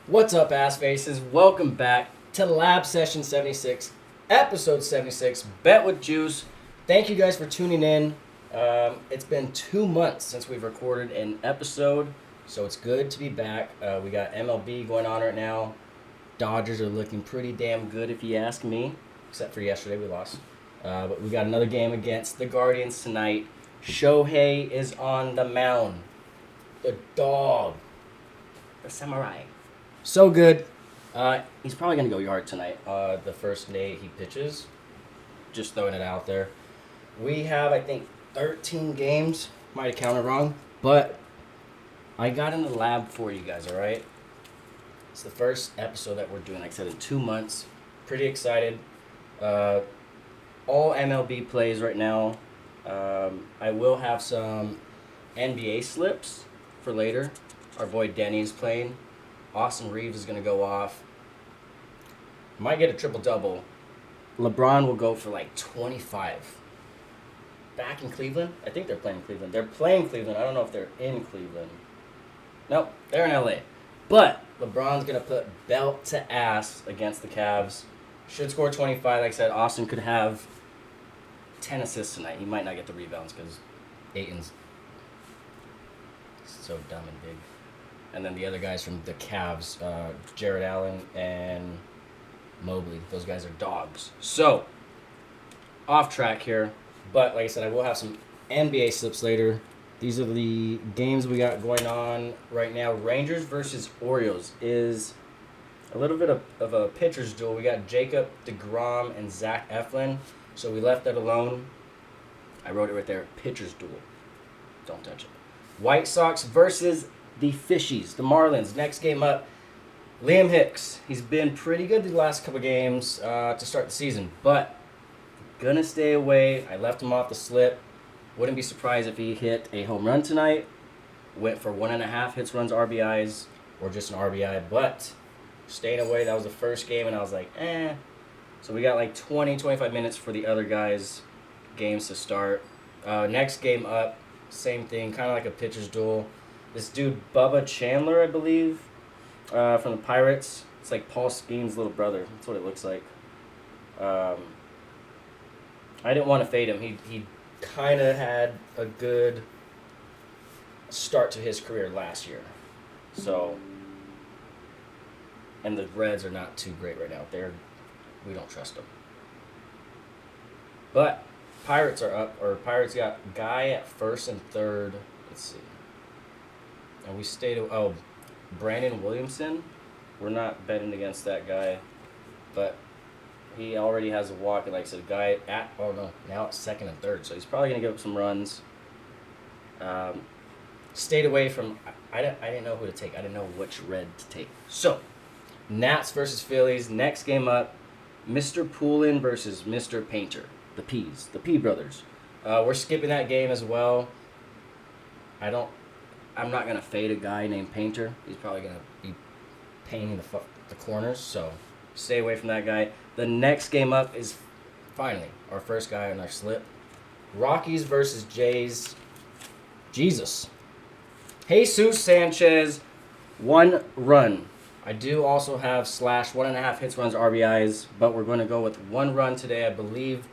What's up, ass faces? Welcome back to Lab Session 76, Episode 76, Bet with Juice. Thank you guys for tuning in. It's been 2 months since we've recorded an episode, so it's good to be back. We got MLB going on right now. Dodgers are looking pretty damn good, if you ask me, except for yesterday we lost. But we got another game against the Guardians tonight. Shohei is on the mound. The dog. The samurai. So good. He's probably going to go yard tonight, the first day he pitches. Just throwing it out there. We have, I think, 13 games. Might have counted wrong. But I got in the lab for you guys, all right? It's the first episode that we're doing, like I said, in 2 months. Pretty excited. All MLB plays right now. I will have some NBA slips for later. Our boy DENI is playing. Austin Reeves is going to go off. Might get a triple-double. LeBron will go for like 25. Back in Cleveland? I think they're playing Cleveland. They're playing Cleveland. I don't know if they're in Cleveland. Nope, they're in LA. But LeBron's going to put belt to ass against the Cavs. Should score 25. Like I said, Austin could have 10 assists tonight. He might not get the rebounds because Ayton's so dumb and big. And then the other guys from the Cavs, Jared Allen and Mobley. Those guys are dogs. So, off track here. But like I said, I will have some NBA slips later. These are the games we got going on right now. Rangers versus Orioles is a little bit of a pitcher's duel. We got Jacob deGrom and Zach Eflin. So we left that alone. I wrote it right there. Pitcher's duel. Don't touch it. White Sox versus the Fishies, the Marlins. Next game up, Liam Hicks. He's been pretty good the last couple games to start the season, but gonna stay away. I left him off the slip. Wouldn't be surprised if he hit a home run tonight. Went for 1.5 hits, runs, RBIs, or just an RBI, but staying away. That was the first game, and I was like, eh. So we got like 25 minutes for the other guys' games to start. Next game up, same thing, kind of like a pitcher's duel. This dude, Bubba Chandler, I believe, from the Pirates. It's like Paul Skeen's little brother. That's what it looks like. I didn't want to fade him. He kind of had a good start to his career last year. So, and the Reds are not too great right now. We don't trust them. But Pirates are up, or Pirates got Guy at first and third. Let's see. And we stayed. Oh, Brandon Williamson. We're not betting against that guy, but he already has a walk. And like I said, Guy at now at second and third, so he's probably gonna give up some runs. Stayed away from. I didn't know who to take. I didn't know which red to take. So, Nats versus Phillies. Next game up, Mr. Poulin versus Mr. Painter. The the P brothers. We're skipping that game as well. I'm not gonna fade a guy named Painter. He's probably gonna be painting the corners, so stay away from that guy. The next game up is finally our first guy on our slip. Rockies versus Jays. Jesus. Jesus Sanchez, 1 run. I do also have / 1.5 hits, runs, RBIs, but we're going to go with 1 run today. I believe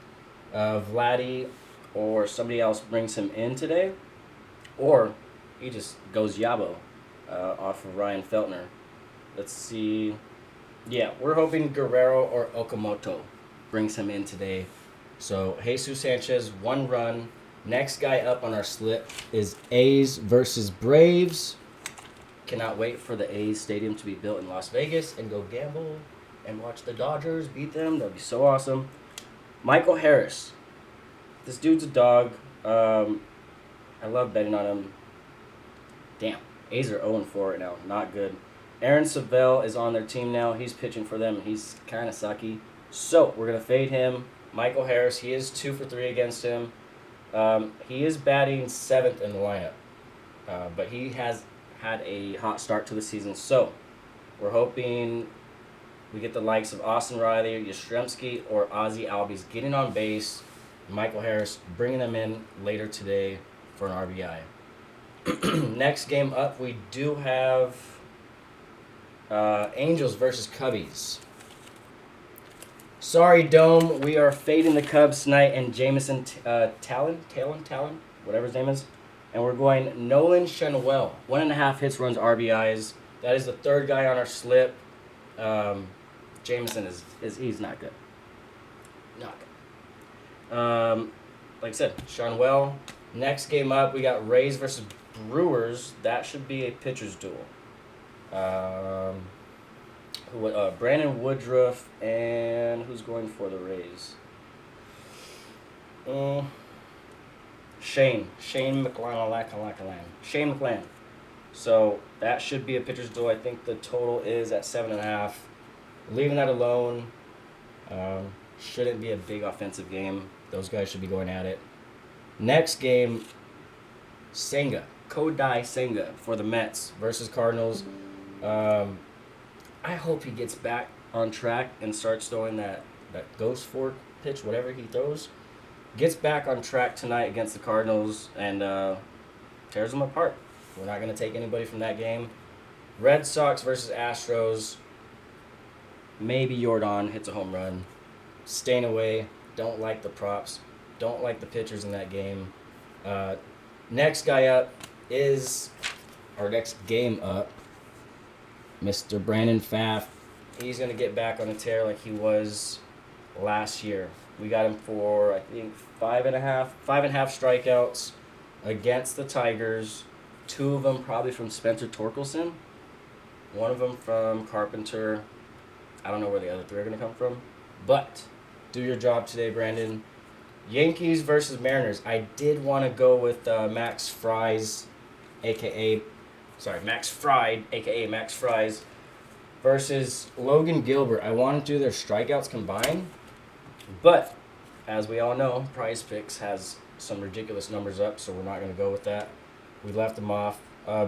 Vladdy or somebody else brings him in today, or he just goes Yabo off of Ryan Feltner. Let's see. Yeah, we're hoping Guerrero or Okamoto brings him in today. So Jesus Sanchez, 1 run. Next guy up on our slip is A's versus Braves. Cannot wait for the A's stadium to be built in Las Vegas and go gamble and watch the Dodgers beat them. That'd be so awesome. Michael Harris. This dude's a dog. I love betting on him. Damn. A's are 0-4 right now. Not good. Aaron Savell is on their team now. He's pitching for them. He's kind of sucky. So, we're going to fade him. Michael Harris, he is 2 for 3 against him. He is batting 7th in the lineup. But he has had a hot start to the season. So, we're hoping we get the likes of Austin Riley, Yastrzemski, or Ozzie Albies getting on base. Michael Harris bringing them in later today for an RBI. Next game up, we do have Angels versus Cubbies. Sorry, Dome. We are fading the Cubs tonight and Jameson Talon, whatever his name is. And we're going Nolan Schanuel. 1.5 hits, runs, RBIs. That is the third guy on our slip. Jameson is he's not good. Not good. Like I said, Schanuel. Next game up, we got Rays versus Brewers. That should be a pitcher's duel. Brandon Woodruff, and who's going for the Rays? Shane McClann. Shane McClann. So that should be a pitcher's duel. I think the total is at 7.5. Leaving that alone. Shouldn't be a big offensive game. Those guys should be going at it. Next game, Kodai Senga for the Mets versus Cardinals. I hope he gets back on track and starts throwing that ghost fork pitch, whatever he throws. Gets back on track tonight against the Cardinals and tears them apart. We're not going to take anybody from that game. Red Sox versus Astros. Maybe Jordan hits a home run. Staying away. Don't like the props. Don't like the pitchers in that game. Next guy up is, our next game up, Mr. Brandon Pfaff. He's going to get back on the tear like he was last year. We got him for, I think, 5.5 strikeouts against the Tigers. 2 of them probably from Spencer Torkelson. 1 of them from Carpenter. I don't know where the other 3 are going to come from. But do your job today, Brandon. Yankees versus Mariners. I did want to go with Max Fried, a.k.a. Max Fries, versus Logan Gilbert. I want to do their strikeouts combined, but as we all know, Prize Picks has some ridiculous numbers up, so we're not going to go with that. We left them off.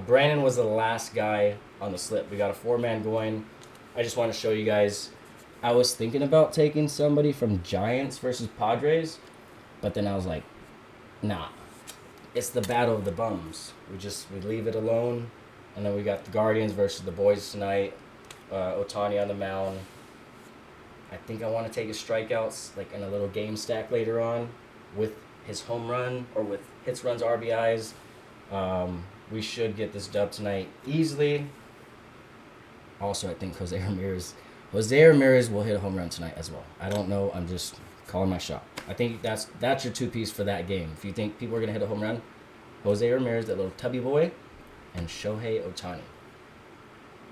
Brandon was the last guy on the slip. We got a 4-man going. I just want to show you guys. I was thinking about taking somebody from Giants versus Padres, but then I was like, nah. It's the battle of the bums. We leave it alone. And then we got the Guardians versus the Boys tonight. Ohtani on the mound. I think I want to take his strikeouts like in a little game stack later on with his home run or with hits, runs, RBIs. We should get this dub tonight easily. Also, I think Jose Ramirez will hit a home run tonight as well. I don't know. I'm just calling my shot. I think that's your 2-piece for that game. If you think people are going to hit a home run, Jose Ramirez, that little tubby boy, and Shohei Ohtani.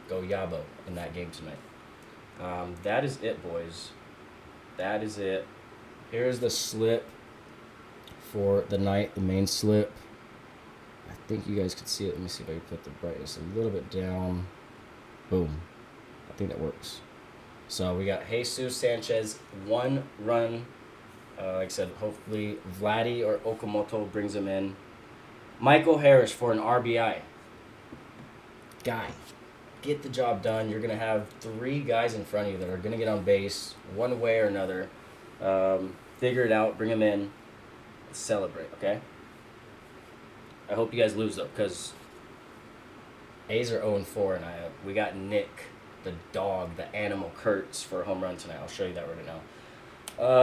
Go Yabo in that game tonight. That is it, boys. That is it. Here's the slip for the night, the main slip. I think you guys can see it. Let me see if I can put the brightness a little bit down. Boom. I think that works. So we got Jesus Sanchez, 1 run. Like I said, hopefully Vladdy or Okamoto brings him in. Michael Harris for an RBI. Guy, get the job done. You're going to have 3 guys in front of you that are going to get on base one way or another. Figure it out. Bring them in. Let's celebrate, okay? I hope you guys lose, though, because A's are 0-4, and we got Nick, the dog, the animal Kurtz for a home run tonight. I'll show you that right now.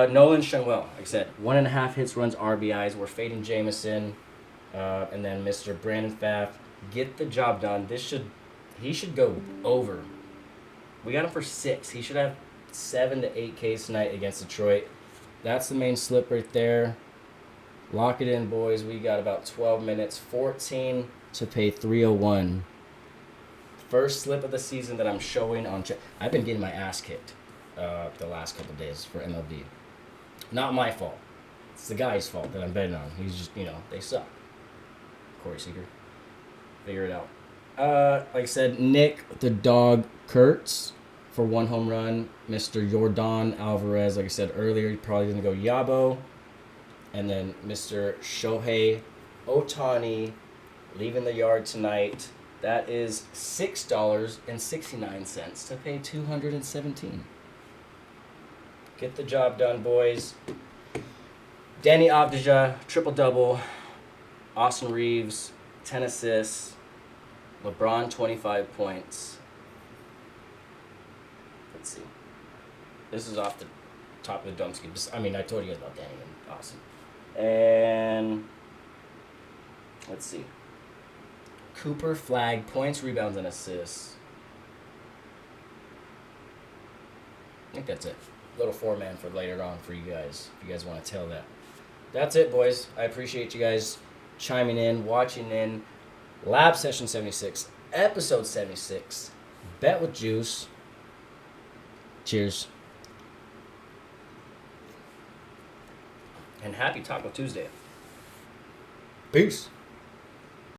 Nolan Schanuel, like I said, 1.5 hits, runs, RBIs. We're fading Jameson. And then Mr. Brandon Pfaff, get the job done. He should go over. We got him for 6. He should have 7 to 8 Ks tonight against Detroit. That's the main slip right there. Lock it in, boys. We got about 12 minutes. 14 to pay 301. First slip of the season that I'm showing on. I've been getting my ass kicked the last couple days for MLB. Not my fault. It's the guy's fault that I'm betting on. He's just, they suck. Corey Seager. Figure it out. Like I said, Nick, the dog, Kurtz for 1 home run. Mr. Jordan Alvarez, like I said earlier, he's probably going to go Yabo. And then Mr. Shohei Ohtani leaving the yard tonight. That is $6.69 to pay $217. Get the job done, boys. DENI AVDIJA, triple-double. Austin Reeves, 10 assists. LeBron, 25 points. Let's see. This is off the top of the dome scheme. I mean, I told you guys about Danny and Austin. And let's see. Cooper Flag, points, rebounds, and assists. I think that's it. Little 4-man for later on for you guys, if you guys want to tell that. That's it, boys. I appreciate you guys chiming in, watching in. Lab Session 76, Episode 76, Bet with Juice. Cheers. And happy Taco Tuesday. Peace.